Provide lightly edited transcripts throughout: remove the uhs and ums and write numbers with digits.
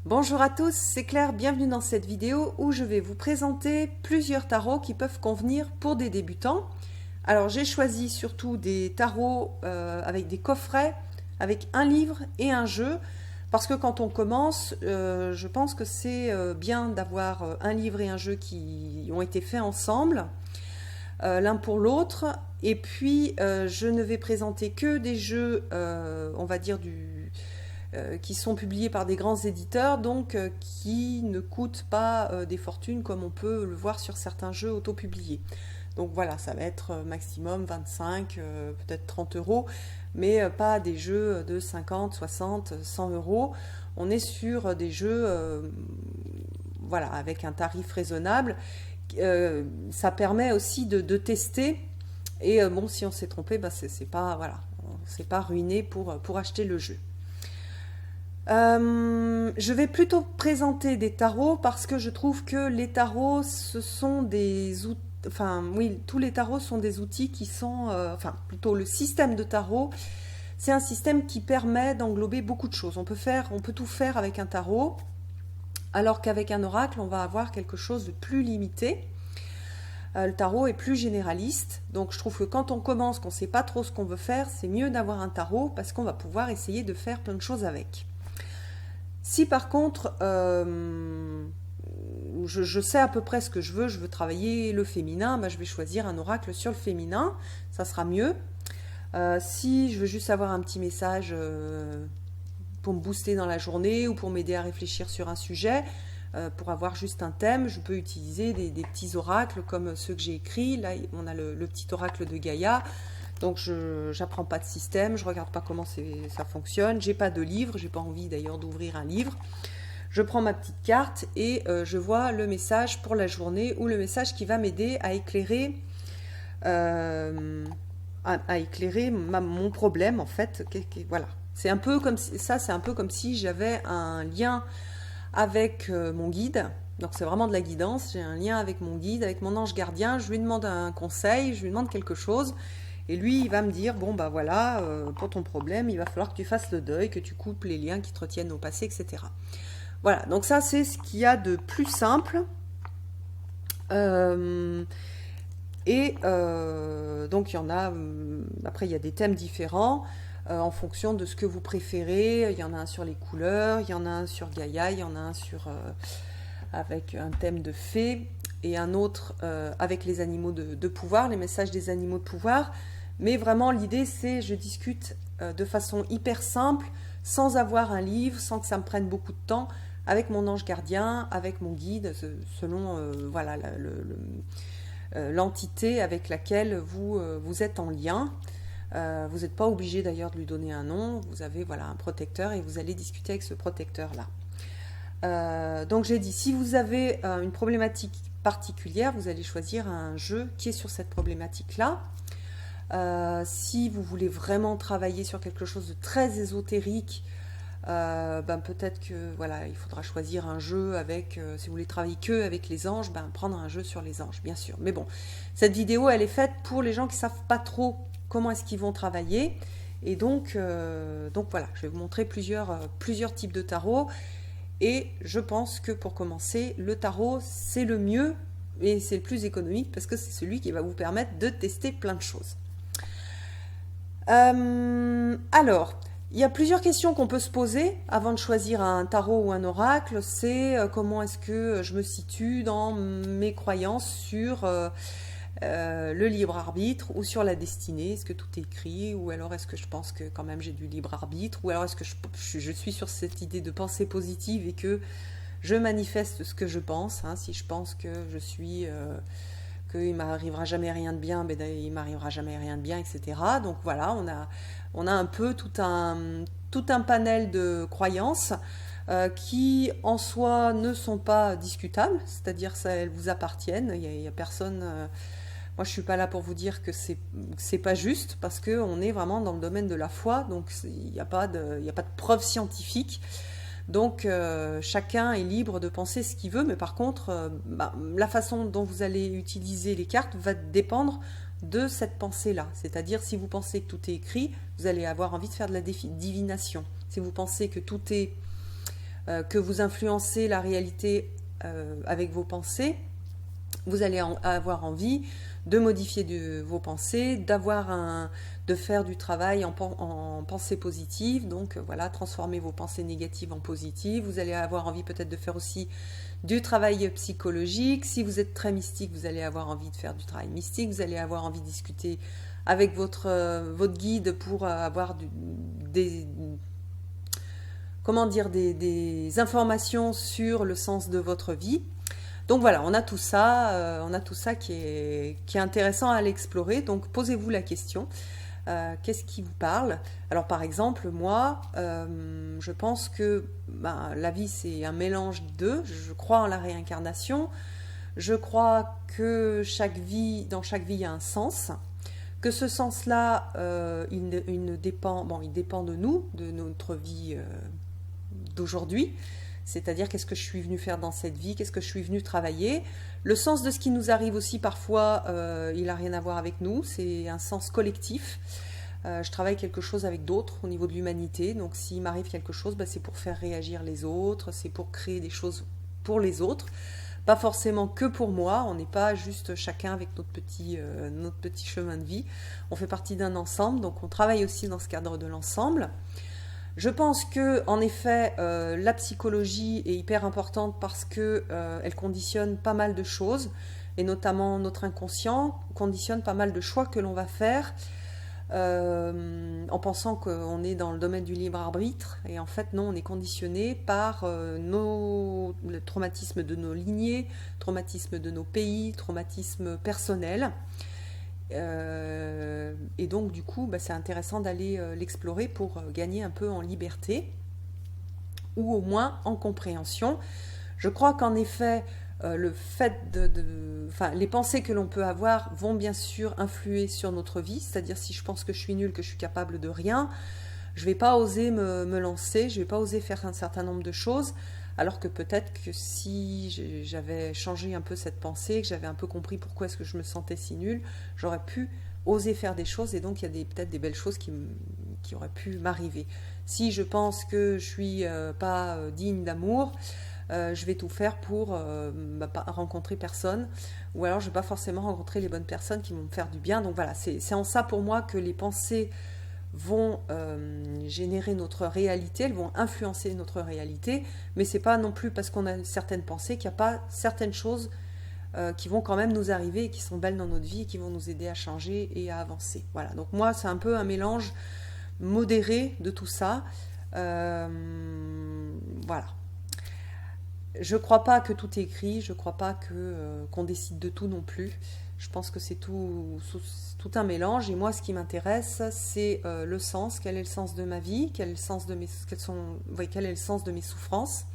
Bonjour à tous, c'est Claire, bienvenue dans cette vidéo où je vais vous présenter plusieurs tarots qui peuvent convenir pour des débutants. Alors j'ai choisi surtout des tarots avec des coffrets, avec un livre et un jeu, parce que quand on commence, je pense que c'est bien d'avoir un livre et un jeu qui ont été faits ensemble, l'un pour l'autre. Et puis je ne vais présenter que des jeux, on va dire qui sont publiés par des grands éditeurs, donc qui ne coûtent pas des fortunes comme on peut le voir sur certains jeux autopubliés. Donc voilà, ça va être maximum 25, peut-être 30 euros, mais pas des jeux de 50, 60, 100 euros. On est sur des jeux voilà, avec un tarif raisonnable. Ça permet aussi de tester. Et bon, si on s'est trompé, bah, c'est pas, voilà, on s'est pas ruiné pour acheter le jeu. Je vais plutôt présenter des tarots parce que je trouve que les tarots, ce sont des outils, enfin oui, tous les tarots sont des outils qui sont, enfin plutôt le système de tarot, c'est un système qui permet d'englober beaucoup de choses. On peut tout faire avec un tarot, alors qu'avec un oracle, on va avoir quelque chose de plus limité. Le tarot est plus généraliste, donc je trouve que quand on commence, qu'on ne sait pas trop ce qu'on veut faire, c'est mieux d'avoir un tarot parce qu'on va pouvoir essayer de faire plein de choses avec. Si par contre, je sais à peu près ce que je veux travailler le féminin, bah, je vais choisir un oracle sur le féminin, ça sera mieux. Si je veux juste avoir un petit message pour me booster dans la journée ou pour m'aider à réfléchir sur un sujet, pour avoir juste un thème, je peux utiliser des petits oracles comme ceux que j'ai écrits. Là, on a le petit oracle de Gaïa. Donc je n'apprends pas de système, je ne regarde pas comment ça fonctionne, j'ai pas de livre, j'ai pas envie d'ailleurs d'ouvrir un livre. Je prends ma petite carte et je vois le message pour la journée ou le message qui va m'aider à éclairer, mon problème en fait. Voilà, c'est un peu comme ça, c'est un peu comme si j'avais un lien avec mon guide. Donc c'est vraiment de la guidance, j'ai un lien avec mon guide, avec mon ange gardien, je lui demande un conseil, je lui demande quelque chose. Et lui, il va me dire, bon, bah voilà, pour ton problème, il va falloir que tu fasses le deuil, que tu coupes les liens qui te retiennent au passé, etc. Voilà, donc ça, c'est ce qu'il y a de plus simple. Donc, il y en a, après, il y a des thèmes différents en fonction de ce que vous préférez. Il y en a un sur les couleurs, il y en a un sur Gaïa, il y en a un avec un thème de fée et un autre avec les animaux de pouvoir, les messages des animaux de pouvoir. Mais vraiment, l'idée, c'est je discute de façon hyper simple, sans avoir un livre, sans que ça me prenne beaucoup de temps, avec mon ange gardien, avec mon guide, selon voilà, l'entité avec laquelle vous êtes en lien. Vous n'êtes pas obligé d'ailleurs de lui donner un nom, vous avez voilà, un protecteur et vous allez discuter avec ce protecteur-là. Donc j'ai dit, si vous avez une problématique particulière, vous allez choisir un jeu qui est sur cette problématique-là. Si vous voulez vraiment travailler sur quelque chose de très ésotérique, peut-être que voilà, il faudra choisir un jeu avec, si vous voulez travailler que avec les anges, prendre un jeu sur les anges, bien sûr. Mais bon, cette vidéo, elle est faite pour les gens qui ne savent pas trop comment est-ce qu'ils vont travailler. Et donc voilà, je vais vous montrer plusieurs types de tarot. Et je pense que pour commencer, le tarot, c'est le mieux et c'est le plus économique parce que c'est celui qui va vous permettre de tester plein de choses. Alors, il y a plusieurs questions qu'on peut se poser avant de choisir un tarot ou un oracle. C'est comment est-ce que je me situe dans mes croyances sur le libre arbitre ou sur la destinée. Est-ce que tout est écrit ou alors est-ce que je pense que quand même j'ai du libre arbitre ou alors est-ce que je suis sur cette idée de pensée positive et que je manifeste ce que je pense. Si je pense que je suis... qu'il m'arrivera jamais rien de bien, il m'arrivera jamais rien de bien, etc. Donc voilà, on a un peu tout un panel de croyances qui en soi ne sont pas discutables, c'est-à-dire elles vous appartiennent. Il y a personne. Moi, je suis pas là pour vous dire que c'est pas juste parce que on est vraiment dans le domaine de la foi, donc il n'y a pas de preuve scientifique. Donc chacun est libre de penser ce qu'il veut, mais par contre, la façon dont vous allez utiliser les cartes va dépendre de cette pensée-là. C'est-à-dire, si vous pensez que tout est écrit, vous allez avoir envie de faire de la divination. Si vous pensez que tout est que vous influencez la réalité avec vos pensées, vous allez avoir envie de modifier vos pensées, de faire du travail en pensée positive. Donc voilà, transformer vos pensées négatives en positives. Vous allez avoir envie peut-être de faire aussi du travail psychologique. Si vous êtes très mystique, vous allez avoir envie de faire du travail mystique. Vous allez avoir envie de discuter avec votre guide pour avoir des informations sur le sens de votre vie. Donc voilà, on a tout ça qui est intéressant à aller explorer. Donc posez-vous la question, qu'est-ce qui vous parle? Alors par exemple, moi, je pense que la vie c'est un mélange d'eux. Je crois en la réincarnation. Je crois que dans chaque vie, il y a un sens. Que ce sens-là, il dépend de nous, de notre vie d'aujourd'hui. C'est-à-dire qu'est-ce que je suis venue faire dans cette vie, qu'est-ce que je suis venue travailler. Le sens de ce qui nous arrive aussi parfois, il n'a rien à voir avec nous, c'est un sens collectif. Je travaille quelque chose avec d'autres au niveau de l'humanité, donc s'il m'arrive quelque chose, c'est pour faire réagir les autres, c'est pour créer des choses pour les autres. Pas forcément que pour moi, on n'est pas juste chacun avec notre petit chemin de vie. On fait partie d'un ensemble, donc on travaille aussi dans ce cadre de l'ensemble. Je pense que, en effet, la psychologie est hyper importante parce que elle conditionne pas mal de choses, et notamment notre inconscient conditionne pas mal de choix que l'on va faire en pensant qu'on est dans le domaine du libre arbitre, et en fait non, on est conditionné par le traumatisme de nos lignées, traumatisme de nos pays, traumatisme personnel. Et donc du coup c'est intéressant d'aller l'explorer pour gagner un peu en liberté ou au moins en compréhension. Je crois qu'en effet le fait les pensées que l'on peut avoir vont bien sûr influer sur notre vie, c'est-à-dire si je pense que je suis nulle, que je suis capable de rien, je vais pas oser me lancer, je vais pas oser faire un certain nombre de choses. Alors que peut-être que si j'avais changé un peu cette pensée, que j'avais un peu compris pourquoi est-ce que je me sentais si nulle, j'aurais pu oser faire des choses, et donc il y a peut-être des belles choses qui auraient pu m'arriver. Si je pense que je suis pas digne d'amour, je vais tout faire pour pas rencontrer personne, ou alors je vais pas forcément rencontrer les bonnes personnes qui vont me faire du bien. Donc voilà, c'est en ça pour moi que les pensées vont générer notre réalité, elles vont influencer notre réalité, mais c'est pas non plus parce qu'on a certaines pensées qu'il n'y a pas certaines choses qui vont quand même nous arriver et qui sont belles dans notre vie et qui vont nous aider à changer et à avancer. Voilà, donc moi c'est un peu un mélange modéré de tout ça. Voilà. Je crois pas que tout est écrit, je crois pas qu'on décide de tout non plus. Je pense que c'est tout un mélange, et moi ce qui m'intéresse c'est le sens, quel est le sens de ma vie, quel est le sens de mes souffrances,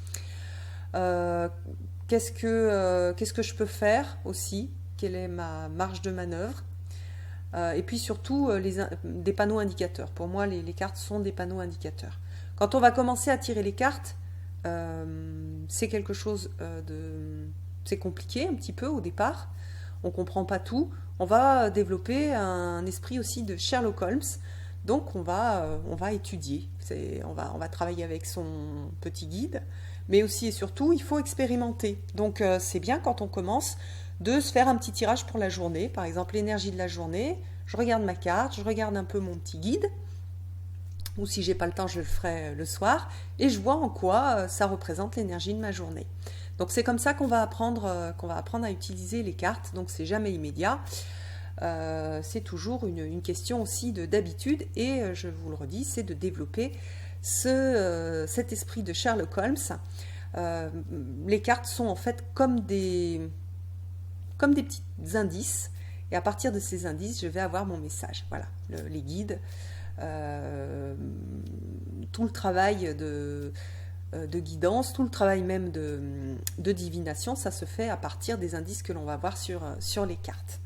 qu'est-ce que je peux faire aussi, quelle est ma marge de manœuvre, et puis surtout des panneaux indicateurs. Pour moi les cartes sont des panneaux indicateurs. Quand on va commencer à tirer les cartes, c'est quelque chose c'est compliqué un petit peu au départ, on ne comprend pas tout, on va développer un esprit aussi de Sherlock Holmes, donc on va étudier, on va travailler avec son petit guide, mais aussi et surtout il faut expérimenter. Donc c'est bien quand on commence de se faire un petit tirage pour la journée, par exemple l'énergie de la journée, je regarde ma carte, je regarde un peu mon petit guide, ou si j'ai pas le temps je le ferai le soir, et je vois en quoi ça représente l'énergie de ma journée. Donc c'est comme ça qu'on va apprendre à utiliser les cartes, donc c'est jamais immédiat, c'est toujours une question aussi d'habitude, et je vous le redis, c'est de développer cet esprit de Sherlock Holmes. Les cartes sont en fait comme des petits indices, et à partir de ces indices je vais avoir mon message. Voilà, les guides, tout le travail de guidance, tout le travail même de divination, ça se fait à partir des indices que l'on va voir sur les cartes.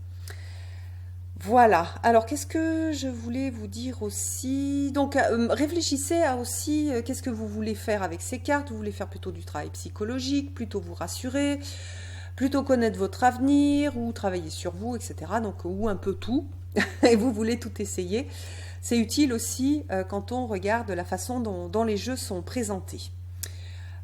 Voilà, alors qu'est-ce que je voulais vous dire aussi? Donc réfléchissez à aussi qu'est-ce que vous voulez faire avec ces cartes. Vous voulez faire plutôt du travail psychologique, plutôt vous rassurer, plutôt connaître votre avenir, ou travailler sur vous, etc. Donc, ou un peu tout, et vous voulez tout essayer. C'est utile aussi quand on regarde la façon dont les jeux sont présentés.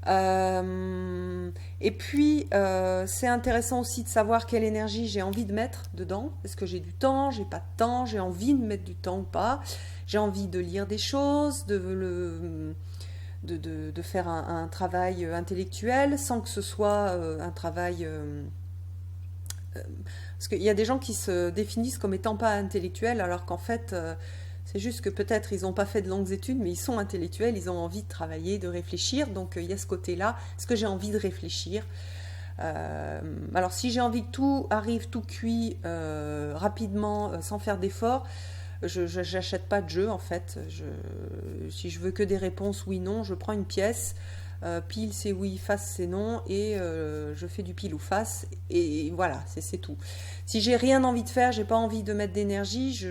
Et puis, c'est intéressant aussi de savoir quelle énergie j'ai envie de mettre dedans. Est-ce que j'ai du temps, j'ai pas de temps, j'ai envie de mettre du temps ou pas. J'ai envie de lire des choses, de faire un travail intellectuel sans que ce soit un travail... parce qu'il y a des gens qui se définissent comme étant pas intellectuels alors qu'en fait... c'est juste que peut-être ils n'ont pas fait de longues études, mais ils sont intellectuels, ils ont envie de travailler, de réfléchir. Donc il y a ce côté-là. Est-ce que j'ai envie de réfléchir? Alors si j'ai envie que tout arrive tout cuit rapidement, sans faire d'efforts, je n'achète pas de jeu en fait. Si je veux que des réponses oui-non, je prends une pièce. Pile c'est oui, face c'est non, et je fais du pile ou face, et voilà, c'est tout. Si j'ai rien envie de faire, j'ai pas envie de mettre d'énergie,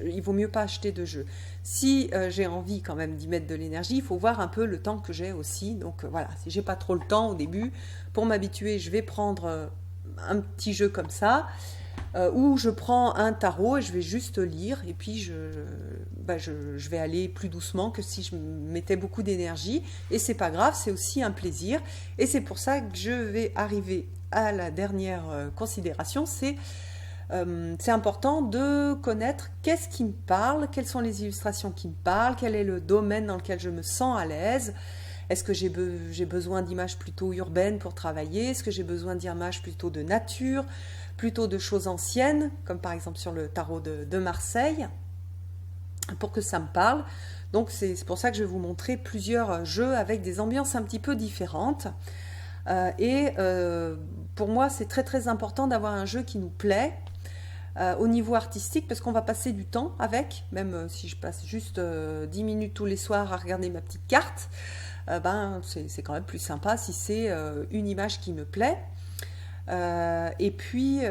il vaut mieux pas acheter de jeu. Si j'ai envie quand même d'y mettre de l'énergie, il faut voir un peu le temps que j'ai aussi. Donc voilà, si j'ai pas trop le temps au début, pour m'habituer, je vais prendre un petit jeu comme ça, où je prends un tarot et je vais juste lire, et puis je vais aller plus doucement que si je mettais beaucoup d'énergie, et c'est pas grave, c'est aussi un plaisir, et c'est pour ça que je vais arriver à la dernière considération, c'est important de connaître qu'est-ce qui me parle, quelles sont les illustrations qui me parlent, quel est le domaine dans lequel je me sens à l'aise. Est-ce que j'ai besoin d'images plutôt urbaines pour travailler? Est-ce que j'ai besoin d'images plutôt de nature, plutôt de choses anciennes, comme par exemple sur le tarot de Marseille, pour que ça me parle? Donc c'est pour ça que je vais vous montrer plusieurs jeux avec des ambiances un petit peu différentes. Pour moi, c'est très très important d'avoir un jeu qui nous plaît, au niveau artistique, parce qu'on va passer du temps avec, même si je passe juste 10 minutes tous les soirs à regarder ma petite carte, c'est quand même plus sympa si c'est une image qui me plaît, et puis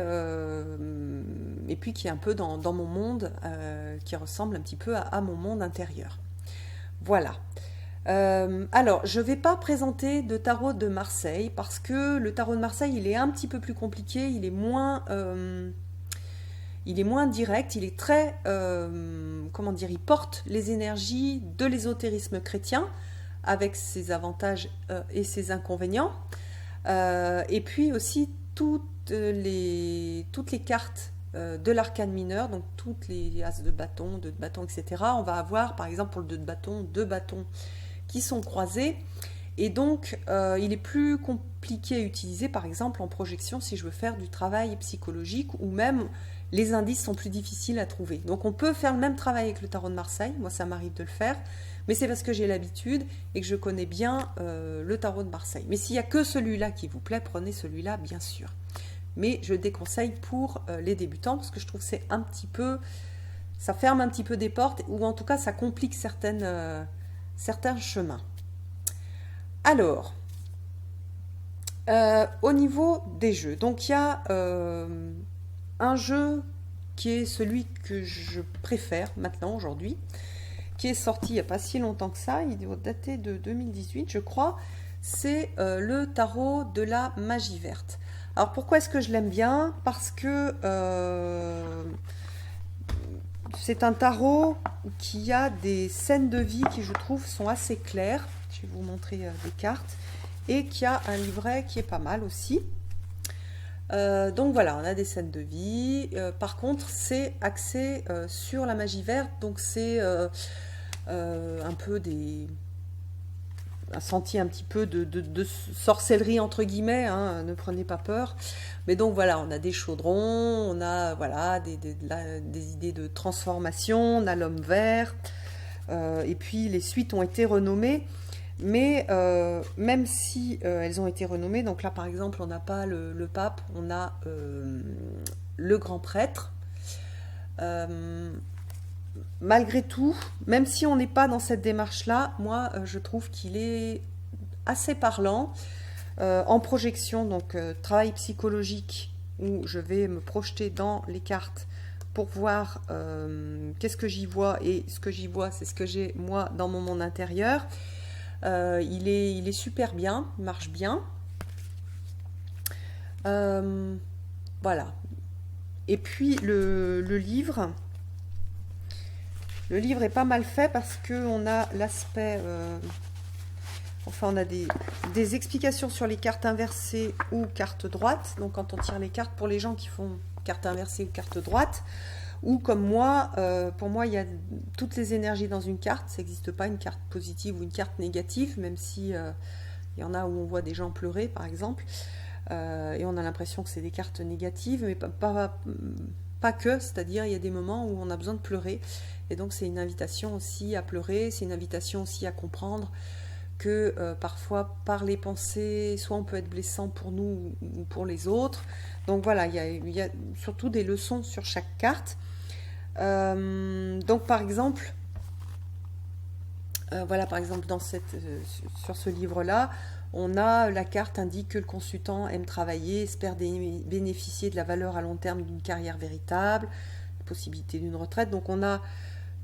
qui est un peu dans mon monde, qui ressemble un petit peu à mon monde intérieur. Voilà. Alors, je ne vais pas présenter de tarot de Marseille, parce que le tarot de Marseille, il est un petit peu plus compliqué, il est moins direct, il est très, comment dire, il porte les énergies de l'ésotérisme chrétien, avec ses avantages et ses inconvénients, et puis aussi toutes les cartes de l'arcane mineur, donc toutes les as de bâton, etc. On va avoir, par exemple, pour le 2 de bâton, 2 bâtons qui sont croisés, et donc il est plus compliqué à utiliser, par exemple, en projection, si je veux faire du travail psychologique, ou même les indices sont plus difficiles à trouver. Donc on peut faire le même travail avec le tarot de Marseille, moi ça m'arrive de le faire, mais c'est parce que j'ai l'habitude et que je connais bien le tarot de Marseille. Mais s'il n'y a que celui-là qui vous plaît, prenez celui-là bien sûr. Mais je déconseille pour les débutants, parce que je trouve que c'est un petit peu... ça ferme un petit peu des portes, ou en tout cas ça complique certains chemins. Alors, au niveau des jeux, donc il y a un jeu qui est celui que je préfère maintenant, aujourd'hui, qui est sorti il n'y a pas si longtemps que ça, il doit dater de 2018 je crois, c'est le tarot de la magie verte. Alors pourquoi est-ce que je l'aime bien? Parce que c'est un tarot qui a des scènes de vie qui, je trouve, sont assez claires. Je vais vous montrer des cartes. Et qui a un livret qui est pas mal aussi. Donc voilà, on a des scènes de vie. Par contre, c'est axé sur la magie verte. Donc c'est un peu un sentier un petit peu de sorcellerie entre guillemets, hein, ne prenez pas peur. Mais donc voilà, on a des chaudrons, on a voilà, des idées de transformation, on a l'homme vert, et puis les suites ont été renommées. Mais même si elles ont été renommées, donc là par exemple on n'a pas le pape, on a le grand prêtre. Malgré tout, même si on n'est pas dans cette démarche-là, moi je trouve qu'il est assez parlant en projection, donc travail psychologique où je vais me projeter dans les cartes pour voir qu'est-ce que j'y vois, et ce que j'y vois c'est ce que j'ai moi dans mon monde intérieur. Il est super bien, il marche bien. Voilà. Et puis le livre est pas mal fait parce qu'on a l'aspect Enfin, on a des explications sur les cartes inversées ou cartes droites. Donc, quand on tire les cartes, pour les gens qui font carte inversée ou carte droite, ou comme moi, pour moi, il y a toutes les énergies dans une carte. Ça n'existe pas une carte positive ou une carte négative, même si il y en a où on voit des gens pleurer, par exemple. Et on a l'impression que c'est des cartes négatives, mais pas que, c'est-à-dire il y a des moments où on a besoin de pleurer. Et donc c'est une invitation aussi à pleurer, c'est une invitation aussi à comprendre que parfois par les pensées, soit on peut être blessant pour nous ou pour les autres. Donc voilà, il y a surtout des leçons sur chaque carte. Donc par exemple, voilà, par exemple sur ce livre-là, on a la carte indique que le consultant aime travailler, espère bénéficier de la valeur à long terme d'une carrière véritable, possibilité d'une retraite. Donc on a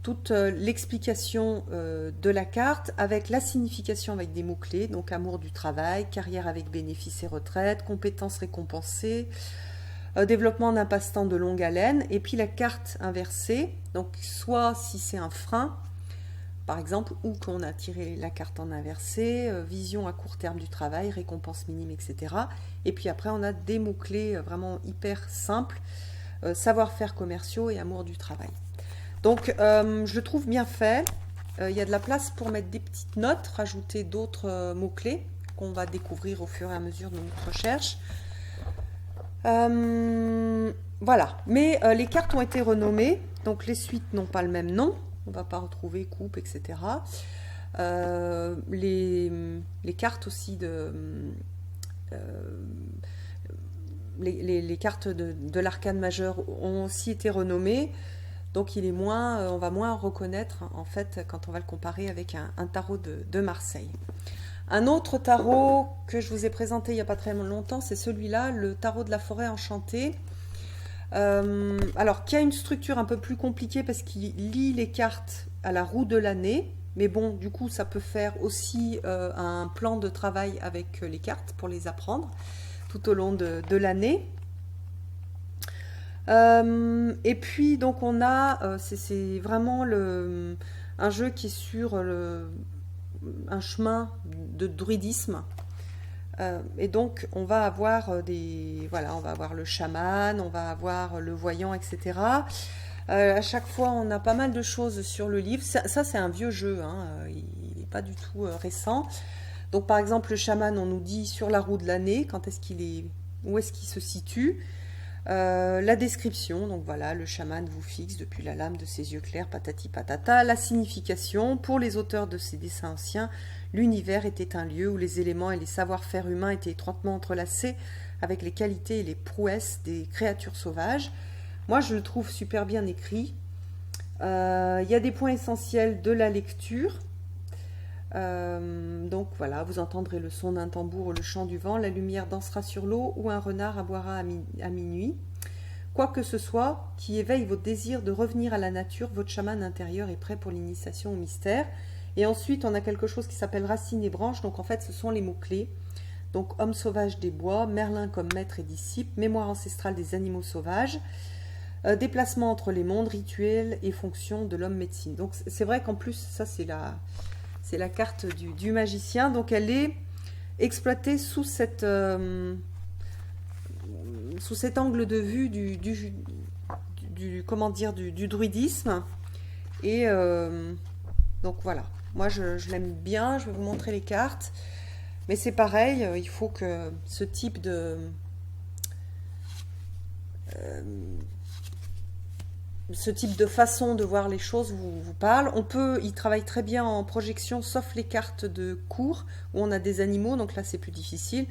toute l'explication de la carte avec la signification avec des mots-clés, donc amour du travail, carrière avec bénéfice et retraite, compétences récompensées, développement d'un passe-temps de longue haleine, et puis la carte inversée, donc soit si c'est un frein, par exemple, ou qu'on a tiré la carte en inversé, vision à court terme du travail, récompense minime, etc. Et puis après, on a des mots-clés vraiment hyper simples, savoir-faire commerciaux et amour du travail. Donc, je le trouve bien fait. Il y a de la place pour mettre des petites notes, rajouter d'autres mots-clés qu'on va découvrir au fur et à mesure de notre recherche. Voilà. Mais les cartes ont été renommées, donc les suites n'ont pas le même nom. On ne va pas retrouver coupe, etc. Les cartes aussi les cartes de l'arcane majeur ont aussi été renommées. Donc on va moins reconnaître en fait quand on va le comparer avec un tarot de Marseille. Un autre tarot que je vous ai présenté il n'y a pas très longtemps, c'est celui-là, le tarot de la forêt enchantée. Alors, qui a une structure un peu plus compliquée parce qu'il lie les cartes à la roue de l'année. Mais bon, du coup, ça peut faire aussi un plan de travail avec les cartes pour les apprendre tout au long de l'année. Et puis, donc, on a, c'est vraiment un jeu qui est sur un chemin de druidisme. Et donc, on va avoir on va avoir le chaman, on va avoir le voyant, etc. À chaque fois, on a pas mal de choses sur le livre. Ça c'est un vieux jeu, hein, il n'est pas du tout récent. Donc, par exemple, le chaman, on nous dit sur la roue de l'année, où est-ce qu'il se situe. La description, donc voilà, le chaman vous fixe depuis la lame de ses yeux clairs, patati patata. La signification, pour les auteurs de ces dessins anciens, l'univers était un lieu où les éléments et les savoir-faire humains étaient étroitement entrelacés avec les qualités et les prouesses des créatures sauvages. Moi, je le trouve super bien écrit. Il y a des points essentiels de la lecture. Donc voilà, vous entendrez le son d'un tambour ou le chant du vent, la lumière dansera sur l'eau ou un renard aboiera à minuit. Quoi que ce soit qui éveille votre désir de revenir à la nature, votre chaman intérieur est prêt pour l'initiation au mystère. Et ensuite, on a quelque chose qui s'appelle racines et branches. Donc en fait, ce sont les mots-clés. Donc homme sauvage des bois, Merlin comme maître et disciple, mémoire ancestrale des animaux sauvages, déplacement entre les mondes, rituels et fonctions de l'homme médecine. Donc c'est vrai qu'en plus, ça c'est la carte du magicien. Donc elle est exploitée sous cet angle de vue du druidisme. Et donc voilà. Moi, je l'aime bien. Je vais vous montrer les cartes. Mais c'est pareil, il faut que ce type de façon de voir les choses vous parle. Il travaille très bien en projection, sauf les cartes de cours où on a des animaux. Donc là, c'est plus difficile.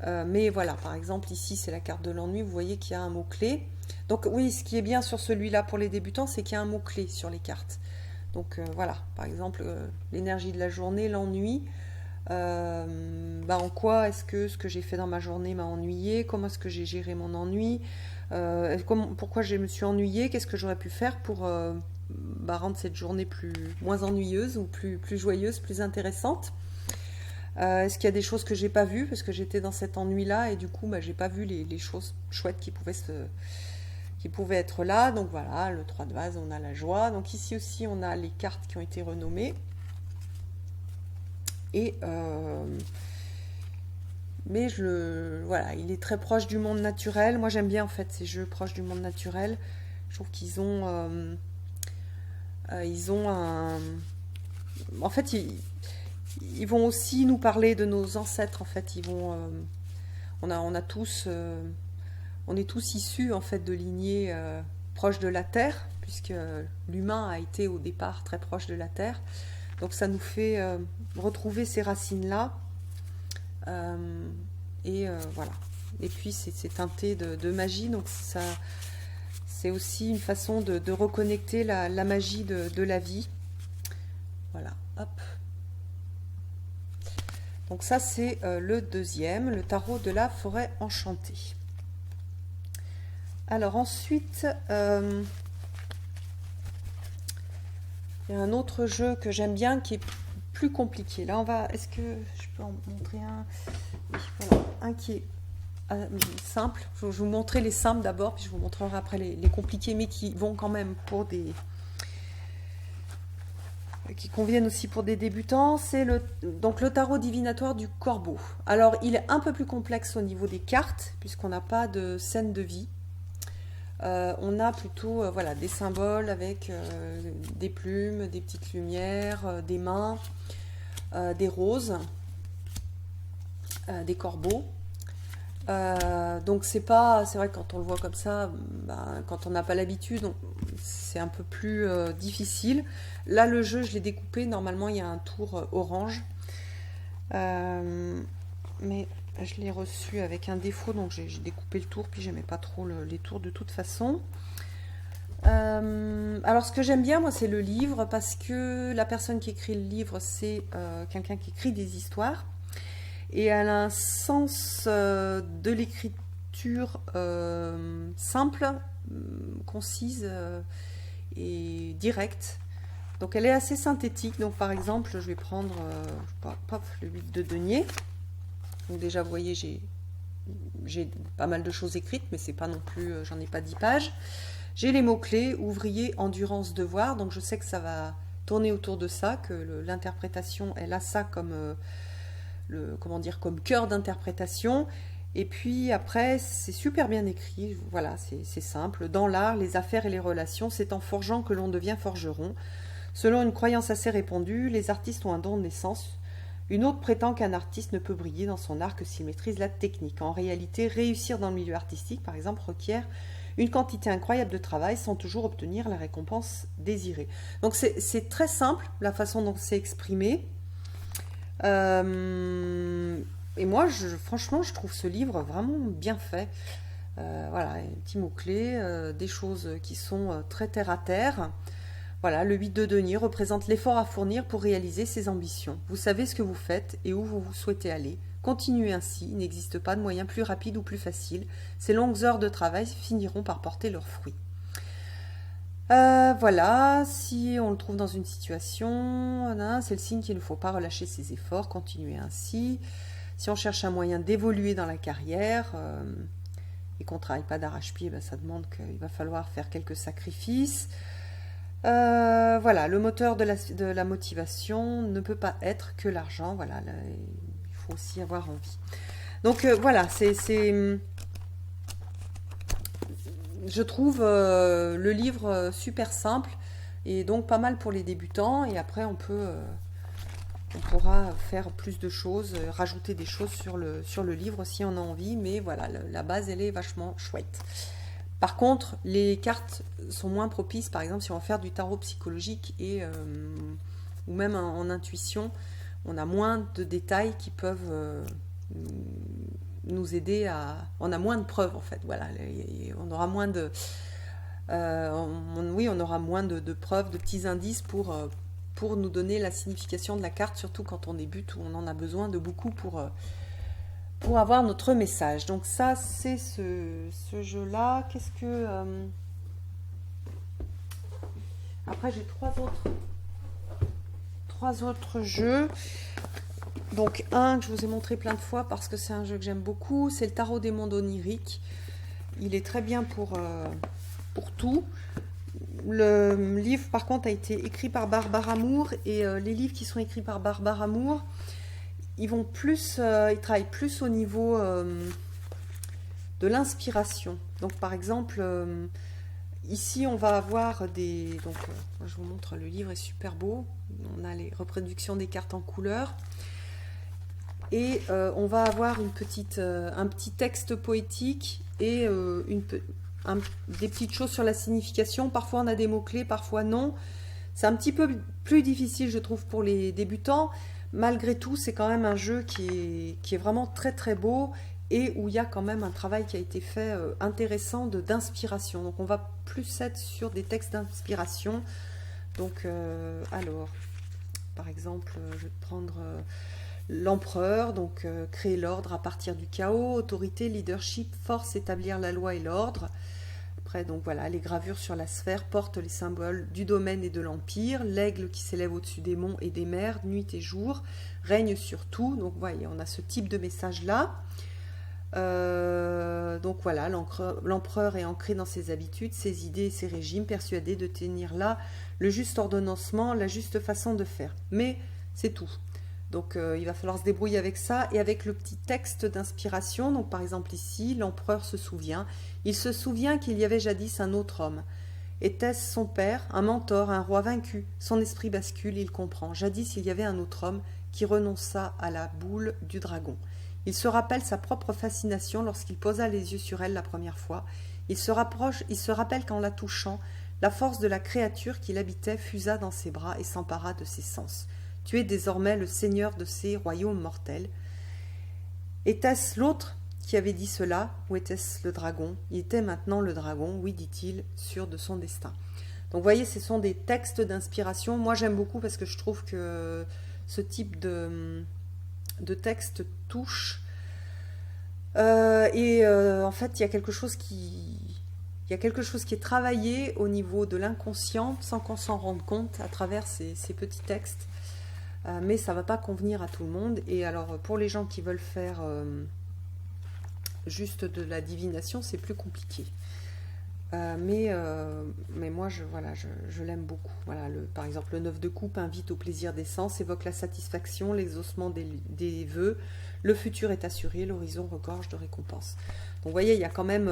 Mais voilà, par exemple, ici, c'est la carte de l'ennui. Vous voyez qu'il y a un mot-clé. Donc oui, ce qui est bien sur celui-là pour les débutants, c'est qu'il y a un mot-clé sur les cartes. Donc voilà, par exemple, l'énergie de la journée, l'ennui. En quoi est-ce que ce que j'ai fait dans ma journée m'a ennuyé? Comment est-ce que j'ai géré mon ennui? Pourquoi je me suis ennuyée? Qu'est-ce que j'aurais pu faire pour rendre cette journée moins ennuyeuse ou plus joyeuse, plus intéressante? Est-ce qu'il y a des choses que j'ai pas vues parce que j'étais dans cet ennui-là et du coup j'ai pas vu les choses chouettes qui pouvaient être là. Donc voilà, le 3 de vase, on a la joie. Donc ici aussi, on a les cartes qui ont été renommées. Et, mais voilà, il est très proche du monde naturel. Moi j'aime bien en fait ces jeux proches du monde naturel. Je trouve ils ont un... En fait, ils vont aussi nous parler de nos ancêtres. En fait, on a tous, on est tous issus en fait de lignées proches de la Terre, puisque l'humain a été au départ très proche de la Terre. Donc ça nous fait retrouver ces racines-là. Voilà. Et puis c'est teinté de magie, donc ça, c'est aussi une façon de reconnecter la magie de la vie. Voilà, hop. Donc ça c'est le deuxième, le tarot de la forêt enchantée. Alors ensuite, il y a un autre jeu que j'aime bien qui est plus compliqué. Là, est-ce que je peux en montrer un? Oui, voilà, un qui est simple. Je vais vous montrer les simples d'abord, puis je vous montrerai après les compliqués, mais qui vont quand même qui conviennent aussi pour des débutants. C'est donc le tarot divinatoire du corbeau. Alors, il est un peu plus complexe au niveau des cartes, puisqu'on n'a pas de scène de vie. On a plutôt voilà, des symboles avec des plumes, des petites lumières, des mains, des roses, des corbeaux. Donc c'est vrai que quand on le voit comme ça, quand on n'a pas l'habitude, c'est un peu plus difficile. Là le jeu je l'ai découpé, normalement il y a un tour orange, mais je l'ai reçu avec un défaut, donc j'ai découpé le tour, puis j'aimais pas trop les tours de toute façon. Alors ce que j'aime bien moi c'est le livre, parce que la personne qui écrit le livre c'est quelqu'un qui écrit des histoires. Et elle a un sens de l'écriture simple, concise et directe. Donc elle est assez synthétique. Donc par exemple, je vais prendre le 8 de denier. Donc déjà, vous voyez, j'ai pas mal de choses écrites, mais c'est pas non plus, j'en ai pas 10 pages. J'ai les mots-clés, ouvrier, endurance, devoir. Donc je sais que ça va tourner autour de ça, que l'interprétation, elle a ça comme... comme cœur d'interprétation. Et puis après, c'est super bien écrit, voilà, c'est simple. Dans l'art, les affaires et les relations, c'est en forgeant que l'on devient forgeron. Selon une croyance assez répandue, les artistes ont un don de naissance. Une autre prétend qu'un artiste ne peut briller dans son art que s'il maîtrise la technique. En réalité, réussir dans le milieu artistique, par exemple, requiert une quantité incroyable de travail sans toujours obtenir la récompense désirée. Donc c'est très simple, la façon dont c'est exprimé. Et moi, franchement, je trouve ce livre vraiment bien fait. Voilà, des petits mots-clés, des choses qui sont très terre à terre. Voilà, le 8 de denier représente l'effort à fournir pour réaliser ses ambitions. Vous savez ce que vous faites et où vous souhaitez aller. Continuez ainsi, il n'existe pas de moyen plus rapide ou plus facile. Ces longues heures de travail finiront par porter leurs fruits. Voilà, si on le trouve dans une situation, c'est le signe qu'il ne faut pas relâcher ses efforts, continuer ainsi. Si on cherche un moyen d'évoluer dans la carrière et qu'on ne travaille pas d'arrache-pied, ça demande qu'il va falloir faire quelques sacrifices. Voilà, le moteur de la motivation ne peut pas être que l'argent. Voilà, il faut aussi avoir envie. Donc voilà, je trouve le livre super simple et donc pas mal pour les débutants. Et après, on pourra faire plus de choses, rajouter des choses sur le livre si on a envie. Mais voilà, la base, elle est vachement chouette. Par contre, les cartes sont moins propices, par exemple, si on va faire du tarot psychologique ou même en intuition, on a moins de détails qui peuvent nous aider à... On a moins de preuves, en fait. Voilà, on aura moins de... on aura moins de preuves, de petits indices pour nous donner la signification de la carte, surtout quand on débute, où on en a besoin de beaucoup pour avoir notre message. Donc ça, c'est ce jeu-là. Qu'est-ce que... Après, j'ai trois autres jeux. Donc un que je vous ai montré plein de fois parce que c'est un jeu que j'aime beaucoup, c'est le tarot des mondes oniriques. Il est très bien pour tout. Le livre, par contre, a été écrit par Barbara Moore, et les livres qui sont écrits par Barbara Moore, ils travaillent plus au niveau de l'inspiration. Donc par exemple, ici on va avoir des... Donc je vous montre, le livre est super beau. On a les reproductions des cartes en couleur. Et on va avoir un petit texte poétique et des petites choses sur la signification. Parfois on a des mots-clés, parfois non. C'est un petit peu plus difficile, je trouve, pour les débutants. Malgré tout, c'est quand même un jeu qui est vraiment très très beau et où il y a quand même un travail qui a été fait intéressant d'inspiration. Donc on va plus être sur des textes d'inspiration. Donc alors, par exemple, je vais prendre l'empereur, donc créer l'ordre à partir du chaos, autorité, leadership, force, établir la loi et l'ordre. Après, donc voilà, les gravures sur la sphère portent les symboles du domaine et de l'empire, l'aigle qui s'élève au-dessus des monts et des mers, nuit et jour, règne sur tout. Donc voyez, on a ce type de message-là. Donc voilà, l'empereur est ancré dans ses habitudes, ses idées et ses régimes, persuadé de tenir là le juste ordonnancement, la juste façon de faire. Mais c'est tout. Donc il va falloir se débrouiller avec ça et avec le petit texte d'inspiration. Donc par exemple ici, l'empereur se souvient. Il se souvient qu'il y avait jadis un autre homme. Était-ce son père, un mentor, un roi vaincu? Son esprit bascule, il comprend. Jadis il y avait un autre homme qui renonça à la boule du dragon. Il se rappelle sa propre fascination lorsqu'il posa les yeux sur elle la première fois. Il se rappelle qu'en la touchant, la force de la créature qui l'habitait fusa dans ses bras et s'empara de ses sens. Tu es désormais le seigneur de ces royaumes mortels. Était-ce l'autre qui avait dit cela, ou était-ce le dragon? Il était maintenant le dragon, oui, dit-il, sûr de son destin. Donc vous voyez, ce sont des textes d'inspiration. Moi j'aime beaucoup parce que je trouve que ce type de texte touche. En fait, il y a quelque chose qui est travaillé au niveau de l'inconscient sans qu'on s'en rende compte à travers ces petits textes. Mais ça ne va pas convenir à tout le monde. Et alors, pour les gens qui veulent faire juste de la divination, c'est plus compliqué. Mais moi, je l'aime beaucoup. Voilà, par exemple, le 9 de coupe invite au plaisir des sens, évoque la satisfaction, l'exaucement des vœux. Le futur est assuré, l'horizon regorge de récompenses. Donc, vous voyez, il y a quand même,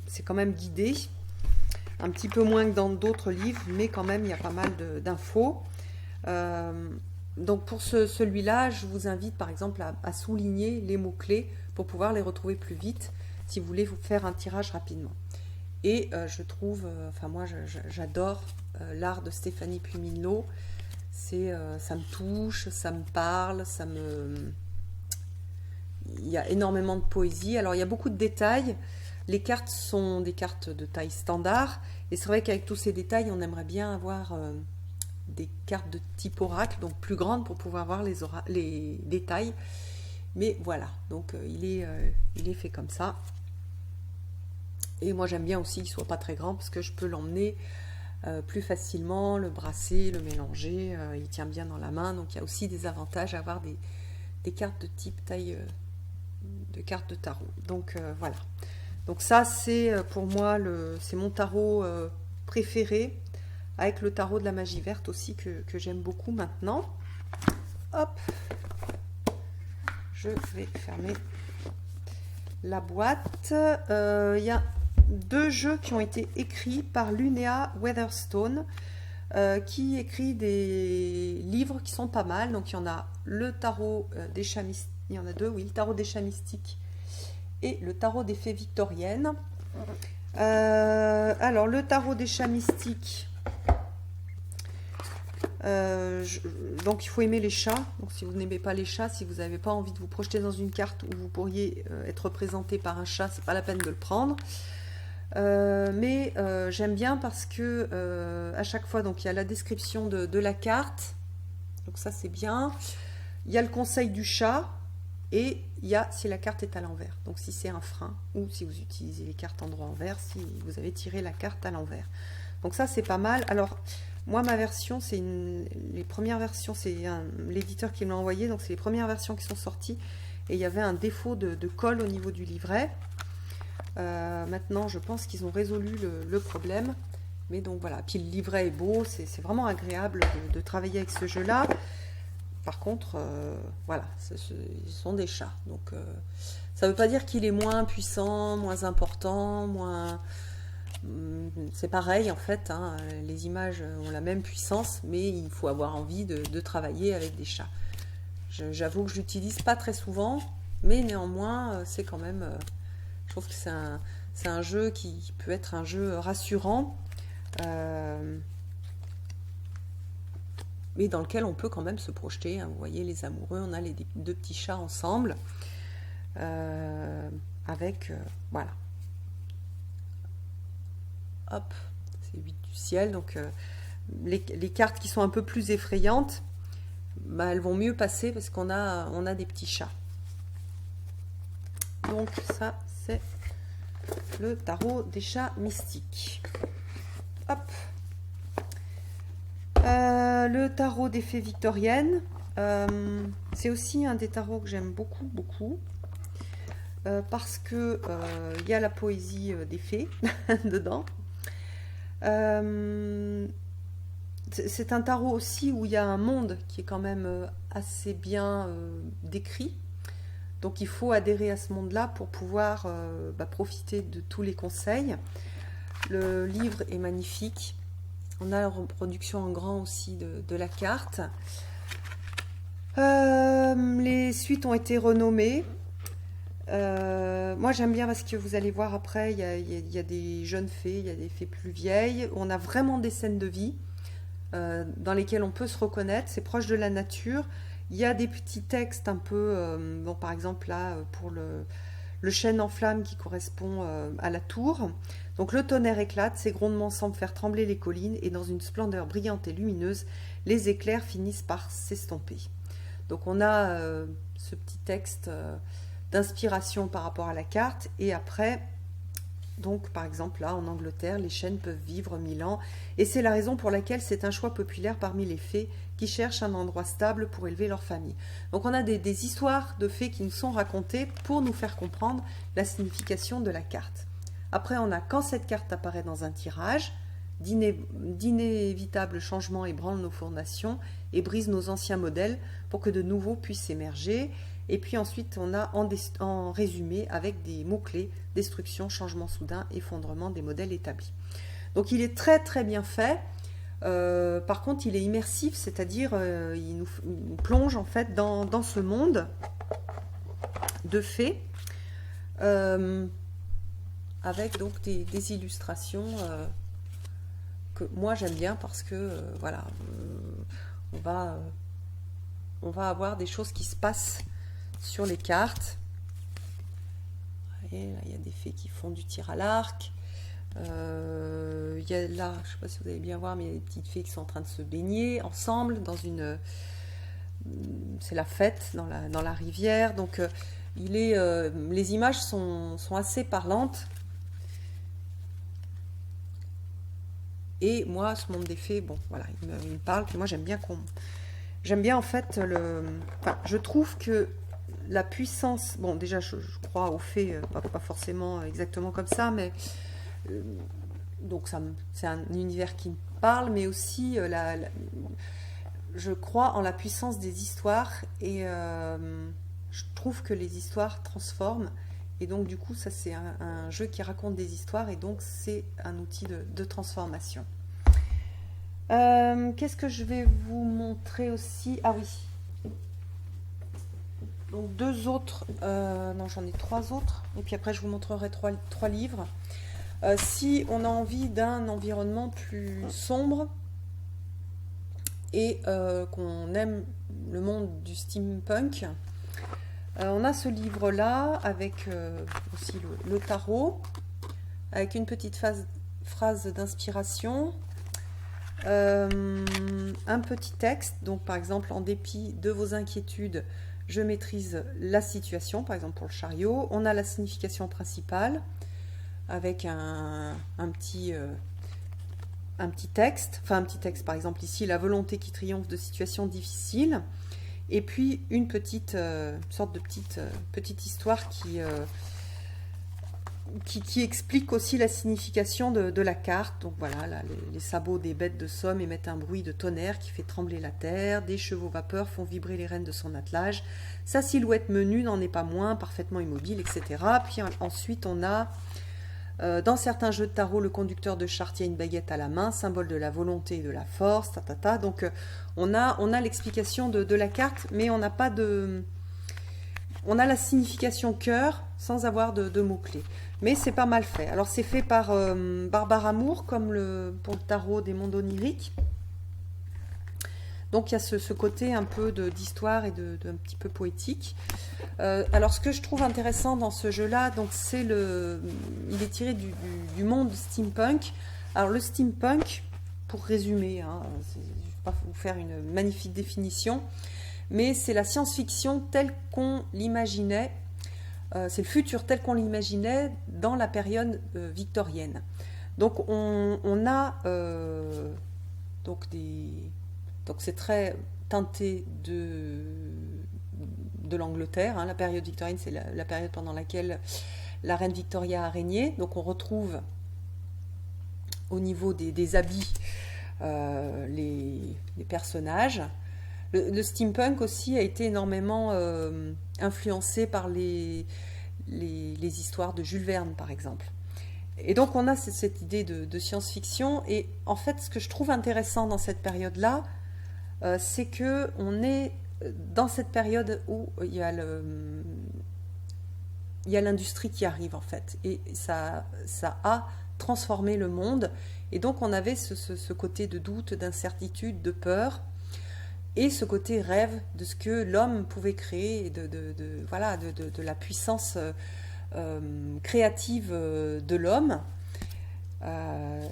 c'est quand même guidé. Un petit peu moins que dans d'autres livres, mais quand même, il y a pas mal d'infos. Donc pour celui-là, je vous invite par exemple à souligner les mots-clés pour pouvoir les retrouver plus vite si vous voulez vous faire un tirage rapidement. Et je trouve, moi j'adore l'art de Stéphanie Puyminlo. Ça me touche, ça me parle, il y a énormément de poésie. Alors il y a beaucoup de détails. Les cartes sont des cartes de taille standard. Et c'est vrai qu'avec tous ces détails, on aimerait bien avoir des cartes de type oracle, donc plus grandes pour pouvoir voir les détails. Mais voilà, donc il est fait comme ça. Et moi j'aime bien aussi qu'il ne soit pas très grand parce que je peux l'emmener plus facilement, le brasser, le mélanger. Il tient bien dans la main, donc il y a aussi des avantages à avoir des cartes de type taille de cartes de tarot. Donc voilà. Donc ça c'est pour moi c'est mon tarot préféré, avec le tarot de la magie verte aussi que j'aime beaucoup maintenant. Hop, je vais fermer la boîte. Il y a 2 jeux qui ont été écrits par Lunéa Weatherstone, qui écrit des livres qui sont pas mal. Donc il y en a le tarot des chats mystiques, il y en a 2, oui, le tarot des chats mystiques et le tarot des fées victoriennes. Alors le tarot des chats mystiques, donc il faut aimer les chats. Donc si vous n'aimez pas les chats, si vous n'avez pas envie de vous projeter dans une carte où vous pourriez être représenté par un chat, c'est pas la peine de le prendre. Mais j'aime bien parce que à chaque fois, donc il y a la description de la carte, donc ça c'est bien. Il y a le conseil du chat et il y a si la carte est à l'envers, donc si c'est un frein ou si vous utilisez les cartes endroit envers, si vous avez tiré la carte à l'envers. Donc ça c'est pas mal. Alors moi ma version, les premières versions, c'est l'éditeur qui me l'a envoyé, donc c'est les premières versions qui sont sorties et il y avait un défaut de colle au niveau du livret. Maintenant je pense qu'ils ont résolu le problème, mais donc voilà, puis le livret est beau, c'est vraiment agréable de travailler avec ce jeu là. Par contre, voilà, ils sont des chats. Donc, ça ne veut pas dire qu'il est moins puissant, moins important, moins... C'est pareil en fait, hein, les images ont la même puissance, mais il faut avoir envie de travailler avec des chats. J'avoue que je l'utilise pas très souvent, mais néanmoins, c'est quand même... je trouve que c'est un jeu qui peut être un jeu rassurant, mais dans lequel on peut quand même se projeter, hein. Vous voyez, les amoureux, on a les deux petits chats ensemble, avec... voilà. Hop, c'est 8 du ciel, donc les cartes qui sont un peu plus effrayantes, bah, elles vont mieux passer parce qu'on a des petits chats. Donc ça, c'est le tarot des chats mystiques. Hop. Le tarot des fées victoriennes, c'est aussi un des tarots que j'aime beaucoup, beaucoup, parce que il y a la poésie des fées dedans. C'est un tarot aussi où il y a un monde qui est quand même assez bien décrit. Donc il faut adhérer à ce monde-là pour pouvoir profiter de tous les conseils. Le livre est magnifique. On a la reproduction en grand aussi de la carte. Les suites ont été renommées. Moi j'aime bien parce que vous allez voir après, il y a des jeunes fées, il y a des fées plus vieilles. On a vraiment des scènes de vie dans lesquelles on peut se reconnaître. C'est proche de la nature. Il y a des petits textes un peu, bon, par exemple là, pour le chêne en flammes qui correspond à la tour. Donc le tonnerre éclate, ses grondements semblent faire trembler les collines, et dans une splendeur brillante et lumineuse, les éclairs finissent par s'estomper. Donc on a ce petit texte d'inspiration par rapport à la carte, et après, donc par exemple là en Angleterre, les chênes peuvent vivre 1000 ans, et c'est la raison pour laquelle c'est un choix populaire parmi les fées qui cherchent un endroit stable pour élever leur famille. Donc on a des histoires de fées qui nous sont racontées pour nous faire comprendre la signification de la carte. Après on a quand cette carte apparaît dans un tirage, d'inévitables changements ébranlent nos fondations et brisent nos anciens modèles pour que de nouveaux puissent émerger. Et puis ensuite, on a en résumé avec des mots-clés, destruction, changement soudain, effondrement des modèles établis. Donc il est très très bien fait. Par contre, il est immersif, c'est-à-dire il nous plonge en fait dans ce monde de fées, avec donc des illustrations que moi j'aime bien parce que voilà, on va avoir des choses qui se passent sur les cartes. Et là, il y a des fées qui font du tir à l'arc. Il y a là, je ne sais pas si vous allez bien voir, mais il y a des petites fées qui sont en train de se baigner ensemble dans une... c'est la fête dans la rivière. Donc les images sont assez parlantes. Et moi, ce monde des fées, bon, voilà, il me parle. Puis moi, j'aime bien en fait enfin, je trouve que la puissance, bon déjà je crois aux fées, pas forcément exactement comme ça, mais donc c'est un univers qui me parle, mais aussi je crois en la puissance des histoires, et je trouve que les histoires transforment, et donc du coup ça c'est un jeu qui raconte des histoires, et donc c'est un outil de transformation. Qu'est-ce que je vais vous montrer aussi? Ah oui. Donc deux autres, non j'en ai trois autres, et puis après je vous montrerai trois livres. Si on a envie d'un environnement plus sombre et qu'on aime le monde du steampunk, on a ce livre-là avec aussi le tarot, avec une petite phrase d'inspiration. Un petit texte, donc par exemple, en dépit de vos inquiétudes, je maîtrise la situation, par exemple pour le chariot. On a la signification principale avec un petit texte, enfin un petit texte, par exemple ici, la volonté qui triomphe de situations difficiles, et puis une petite sorte de petite histoire qui explique aussi la signification de la carte. Donc voilà, là, les sabots des bêtes de somme émettent un bruit de tonnerre qui fait trembler la terre, des chevaux vapeurs font vibrer les rênes de son attelage, sa silhouette menue n'en est pas moins, parfaitement immobile, etc. Puis ensuite on a, dans certains jeux de tarot, le conducteur de charte a une baguette à la main, symbole de la volonté et de la force, Donc on a l'explication de la carte, mais on n'a pas de... On a la signification cœur sans avoir de mots-clés. Mais c'est pas mal fait. Alors c'est fait par Barbara Moore, comme pour le tarot des mondes oniriques. Donc il y a ce côté un peu d'histoire et un petit peu poétique. Alors ce que je trouve intéressant dans ce jeu-là, donc il est tiré du monde steampunk. Alors le steampunk, pour résumer, je ne vais pas vous faire une magnifique définition, mais c'est la science-fiction telle qu'on l'imaginait, c'est le futur tel qu'on l'imaginait dans la période victorienne. Donc on a donc c'est très teinté de l'Angleterre. La période victorienne, c'est la période pendant laquelle la reine Victoria a régné. Donc on retrouve au niveau des habits les personnages. Le steampunk aussi a été énormément influencé par les histoires de Jules Verne, par exemple. Et donc on a cette idée de science-fiction. Et en fait, ce que je trouve intéressant dans cette période-là, c'est que on est dans cette période où il y a l'industrie qui arrive, en fait. Et ça a transformé le monde. Et donc on avait ce côté de doute, d'incertitude, de peur, et ce côté rêve de ce que l'homme pouvait créer, de la puissance créative de l'homme.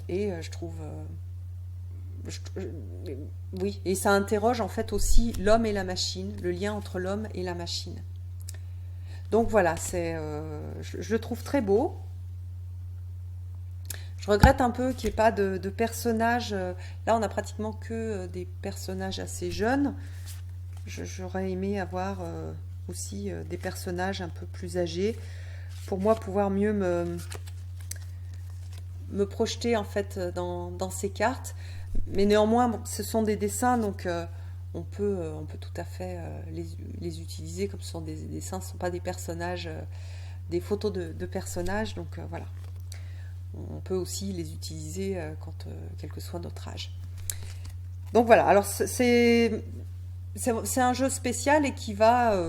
Et je trouve... oui, et ça interroge en fait aussi l'homme et la machine, le lien entre l'homme et la machine. Donc voilà, je le trouve très beau. Je regrette un peu qu'il n'y ait pas de personnages. Là, on a pratiquement que des personnages assez jeunes. J'aurais aimé avoir aussi des personnages un peu plus âgés pour moi pouvoir mieux me projeter en fait dans ces cartes. Mais néanmoins, ce sont des dessins, donc on peut tout à fait les utiliser comme ce sont des dessins, ce ne sont pas des personnages, des photos de personnages, donc voilà. On peut aussi les utiliser quel que soit notre âge. Donc voilà, alors c'est un jeu spécial et qui va...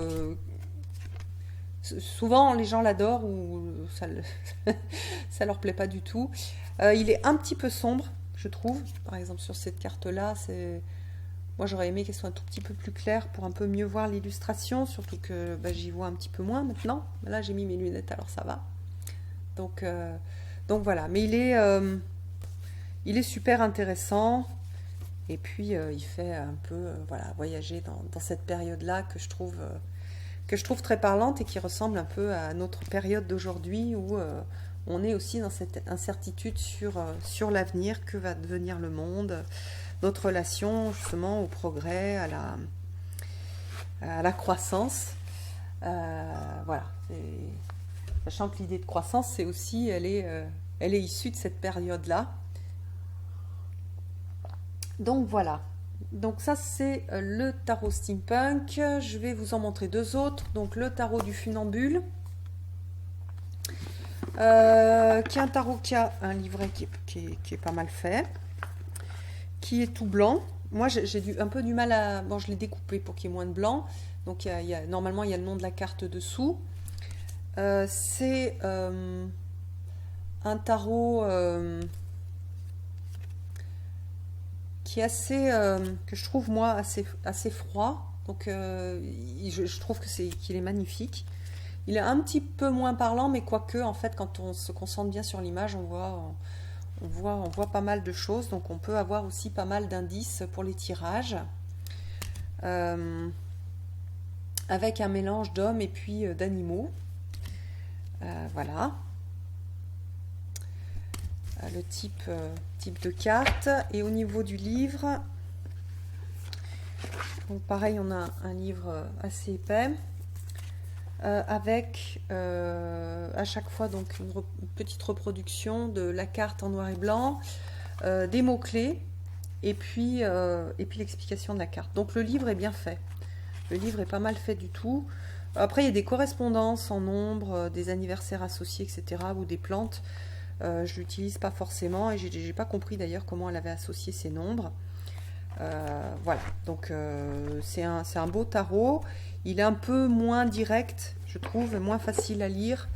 souvent les gens l'adorent ou ça leur plaît pas du tout. Il est un petit peu sombre, je trouve. Par exemple sur cette carte-là, moi j'aurais aimé qu'elle soit un tout petit peu plus claire pour un peu mieux voir l'illustration, surtout que j'y vois un petit peu moins maintenant. Là j'ai mis mes lunettes, alors ça va. Donc voilà, mais il est super intéressant et puis il fait un peu voyager dans cette période-là que je trouve très parlante et qui ressemble un peu à notre période d'aujourd'hui où on est aussi dans cette incertitude sur l'avenir, que va devenir le monde, notre relation justement au progrès, à la croissance. Voilà. Sachant que l'idée de croissance, c'est aussi, elle est issue de cette période-là. Donc voilà. Donc ça, c'est le tarot steampunk. Je vais vous en montrer deux autres. Donc le tarot du funambule, qui est un tarot qui a un livret qui est pas mal fait, qui est tout blanc. Moi, j'ai un peu du mal à... Bon, je l'ai découpé pour qu'il y ait moins de blanc. Donc normalement, il y a le nom de la carte dessous. C'est un tarot qui est assez, que je trouve moi assez froid. Donc je trouve qu'il est magnifique. Il est un petit peu moins parlant, mais quoique en fait quand on se concentre bien sur l'image, on voit pas mal de choses. Donc on peut avoir aussi pas mal d'indices pour les tirages. Avec un mélange d'hommes et puis d'animaux. Voilà le type de carte. Et au niveau du livre, donc pareil, on a un livre assez épais. avec à chaque fois donc une petite reproduction de la carte en noir et blanc, des mots-clés et puis l'explication de la carte. Donc le livre est bien fait. Le livre est pas mal fait du tout. Après, il y a des correspondances en nombre, des anniversaires associés, etc., ou des plantes. Je l'utilise pas forcément et j'ai pas compris d'ailleurs comment elle avait associé ces nombres. Voilà, donc c'est un beau tarot. Il est un peu moins direct, je trouve, moins facile à lire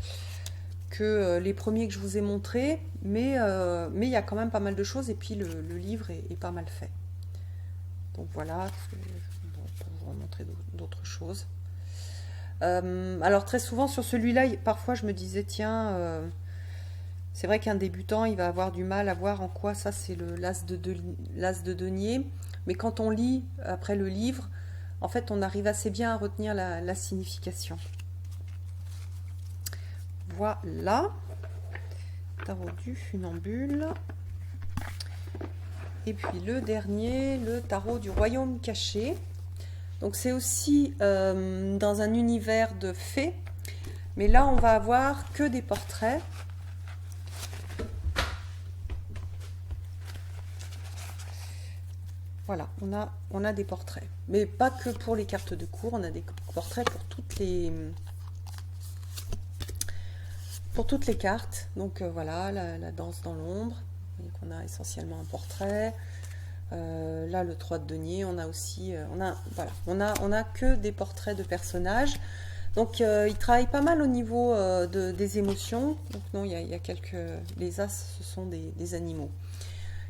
que les premiers que je vous ai montrés, mais il y a quand même pas mal de choses et puis le livre est pas mal fait. Donc voilà, bon, pour vous remontrer d'autres choses. Alors très souvent sur celui-là, parfois je me disais, tiens, c'est vrai qu'un débutant, il va avoir du mal à voir en quoi ça c'est l'as de denier, mais quand on lit après le livre, en fait on arrive assez bien à retenir la signification. Voilà, tarot du funambule. Et puis le dernier, le tarot du royaume caché. Donc c'est aussi dans un univers de fées, mais là on va avoir que des portraits. Voilà, on a des portraits, mais pas que pour les cartes de cours, on a des portraits pour toutes les cartes. Donc voilà, la danse dans l'ombre, on a essentiellement un portrait. Là, le 3 de denier, on a aussi, on a que des portraits de personnages. Donc, il travaille pas mal au niveau des émotions. Donc, non, il y a les as, ce sont des animaux.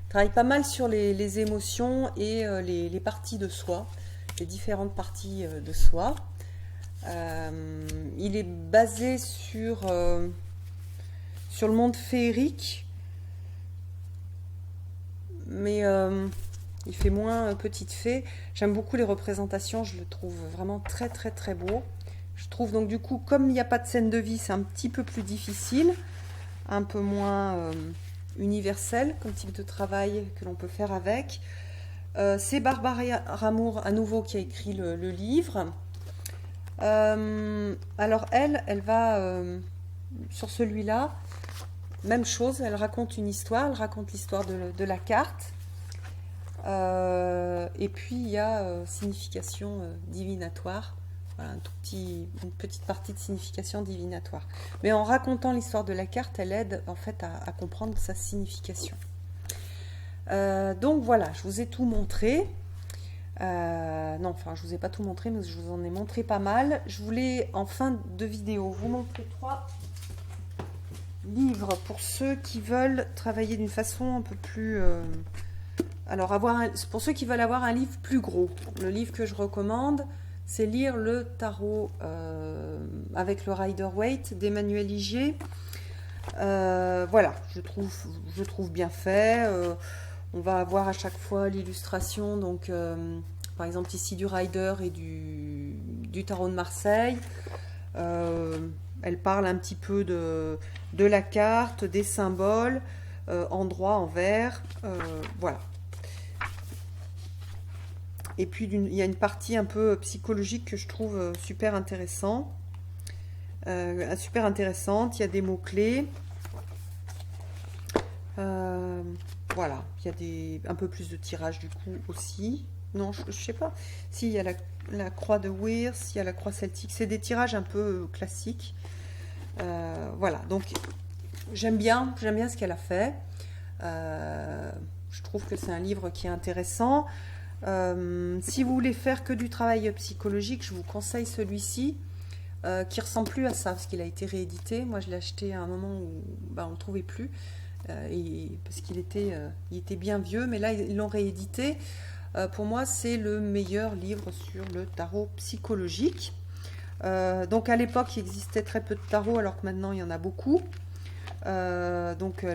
Il travaille pas mal sur les émotions et les parties de soi, les différentes parties de soi. Il est basé sur le monde féerique, mais il fait moins petite fée. J'aime beaucoup les représentations, je le trouve vraiment très très très beau. Je trouve donc du coup, comme il n'y a pas de scène de vie, c'est un petit peu plus difficile, un peu moins universel comme type de travail que l'on peut faire avec. C'est Barbara Ramour à nouveau qui a écrit le livre. Alors elle va sur celui-là, même chose, elle raconte une histoire, elle raconte l'histoire de la carte. Et puis il y a signification divinatoire. Voilà, une petite partie de signification divinatoire. Mais en racontant l'histoire de la carte, elle aide en fait à comprendre sa signification. Donc voilà, je vous ai tout montré. Non, enfin, je vous ai pas tout montré, mais je vous en ai montré pas mal. Je voulais, en fin de vidéo, vous montrer 3 livres pour ceux qui veulent travailler d'une façon un peu plus... Alors, pour ceux qui veulent avoir un livre plus gros, le livre que je recommande, c'est lire le tarot avec le Rider-Waite d'Emmanuel Ligier. Voilà, je trouve bien fait. On va avoir à chaque fois l'illustration, donc par exemple ici du Rider et du tarot de Marseille. Elle parle un petit peu de la carte, des symboles, endroits, envers, voilà. Et puis il y a une partie un peu psychologique que je trouve super intéressante. Il y a des mots-clés. Voilà, il y a un peu plus de tirage du coup aussi. Non, je sais pas. Si, il y a la croix de Weirs, il y a la croix celtique. C'est des tirages un peu classiques. Voilà, donc j'aime bien ce qu'elle a fait. Je trouve que c'est un livre qui est intéressant. Si vous voulez faire que du travail psychologique, je vous conseille celui-ci, qui ressemble plus à ça, parce qu'il a été réédité. Moi, je l'ai acheté à un moment où on ne le trouvait plus, parce qu'il était bien vieux, mais là, ils l'ont réédité. Pour moi, c'est le meilleur livre sur le tarot psychologique. Donc, à l'époque, il existait très peu de tarots, alors que maintenant, il y en a beaucoup. Donc,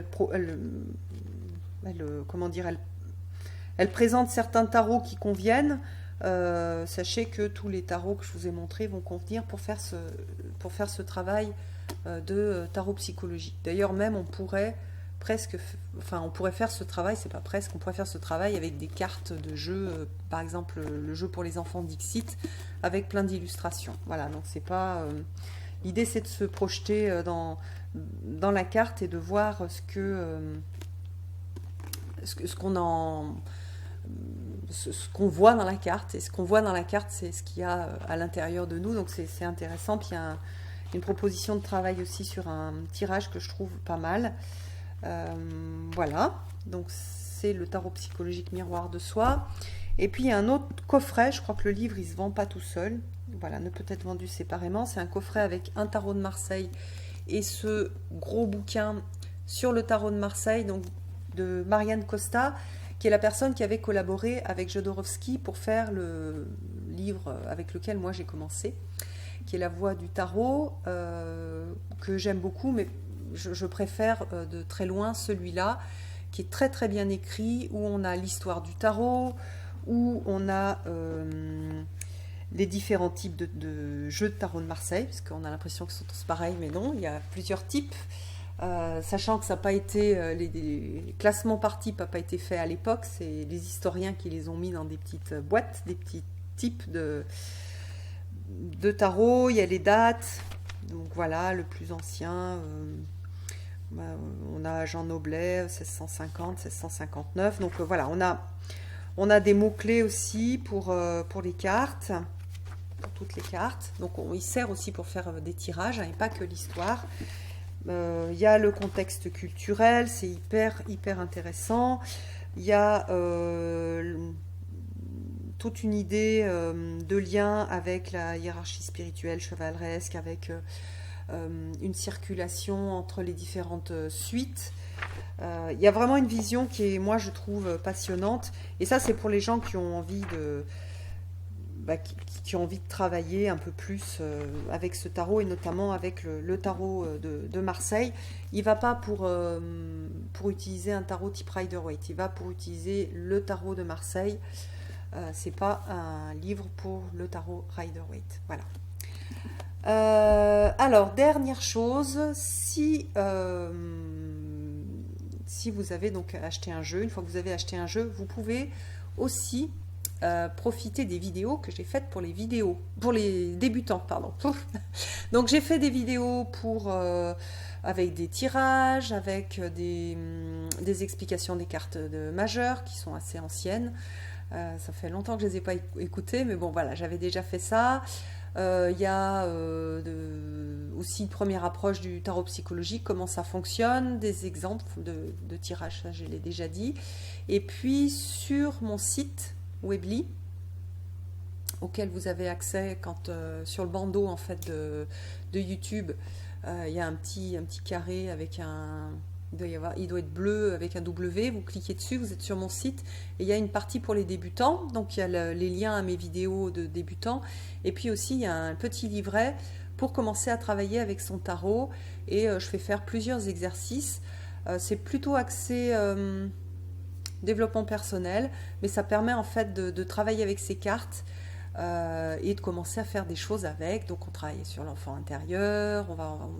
elle présente certains tarots qui conviennent. Sachez que tous les tarots que je vous ai montrés vont convenir pour faire ce travail de tarot psychologique. D'ailleurs, même on pourrait presque, enfin on pourrait faire ce travail, c'est pas presque, on pourrait faire ce travail avec des cartes de jeu, par exemple le jeu pour les enfants Dixit, avec plein d'illustrations. Voilà, donc c'est pas... l'idée c'est de se projeter dans la carte et de voir ce qu'on voit dans la carte. Et ce qu'on voit dans la carte, c'est ce qu'il y a à l'intérieur de nous, donc c'est intéressant. Puis il y a une proposition de travail aussi sur un tirage que je trouve pas mal. Voilà, donc c'est le tarot psychologique miroir de soi. Et puis il y a un autre coffret, je crois que le livre il se vend pas tout seul, voilà, ne peut être vendu séparément. C'est un coffret avec un tarot de Marseille et ce gros bouquin sur le tarot de Marseille, donc de Marianne Costa, qui est la personne qui avait collaboré avec Jodorowsky pour faire le livre avec lequel moi j'ai commencé, qui est La Voix du Tarot, que j'aime beaucoup, mais je préfère de très loin celui-là, qui est très très bien écrit, où on a l'histoire du tarot, où on a les différents types de jeux de tarot de Marseille, parce qu'on a l'impression qu'ils sont tous pareils, mais non, il y a plusieurs types. Sachant que ça n'a pas été, les classements par type n'a pas été fait à l'époque, c'est les historiens qui les ont mis dans des petites boîtes, des petits types de tarot. Il y a les dates, donc voilà, le plus ancien, on a Jean Noblet, 1650, 1659, donc voilà, on a des mots-clés aussi pour les cartes, pour toutes les cartes, donc il sert aussi pour faire des tirages, et pas que l'histoire. Il y a le contexte culturel, c'est hyper intéressant. Il y a toute une idée de lien avec la hiérarchie spirituelle chevaleresque, avec une circulation entre les différentes suites. Il y a vraiment une vision qui est, moi je trouve, passionnante. Et ça, c'est pour les gens qui ont envie qui ont envie de travailler un peu plus avec ce tarot, et notamment avec le tarot de Marseille. Il ne va pas pour utiliser un tarot type Rider-Waite, il va pour utiliser le tarot de Marseille. C'est pas un livre pour le tarot Rider-Waite. Voilà. Alors, dernière chose, si vous avez donc acheté un jeu, une fois que vous avez acheté un jeu, vous pouvez aussi profiter des vidéos que j'ai faites pour les débutants, pardon. Donc j'ai fait des vidéos avec des tirages, avec des explications des cartes de majeures qui sont assez anciennes. Ça fait longtemps que je les ai pas écoutées, mais bon voilà, j'avais déjà fait ça. Il y a aussi une première approche du tarot psychologique, comment ça fonctionne, des exemples de tirages, ça je l'ai déjà dit. Et puis sur mon site Weebly, auquel vous avez accès quand sur le bandeau en fait de YouTube, il y a un petit carré avec il doit être bleu avec un W, vous cliquez dessus, vous êtes sur mon site et il y a une partie pour les débutants, donc il y a les liens à mes vidéos de débutants, et puis aussi il y a un petit livret pour commencer à travailler avec son tarot, et je fais faire plusieurs exercices. C'est plutôt axé développement personnel, mais ça permet en fait de travailler avec ces cartes et de commencer à faire des choses avec. Donc on travaille sur l'enfant intérieur,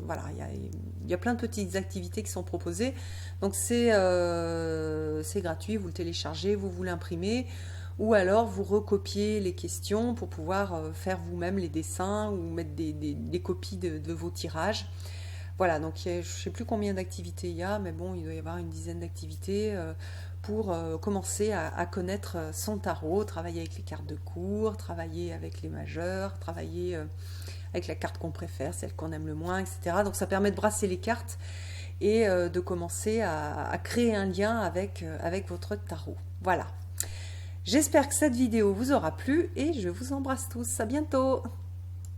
voilà, il y a plein de petites activités qui sont proposées. Donc c'est gratuit, vous le téléchargez, vous l'imprimer, ou alors vous recopiez les questions pour pouvoir faire vous-même les dessins ou mettre des copies de vos tirages. Voilà, donc je ne sais plus combien d'activités il y a, mais bon, il doit y avoir une dizaine d'activités pour commencer à connaître son tarot, travailler avec les cartes de cours, travailler avec les majeurs, travailler avec la carte qu'on préfère, celle qu'on aime le moins, etc. Donc ça permet de brasser les cartes et de commencer à créer un lien avec votre tarot. Voilà. J'espère que cette vidéo vous aura plu et je vous embrasse tous. À bientôt.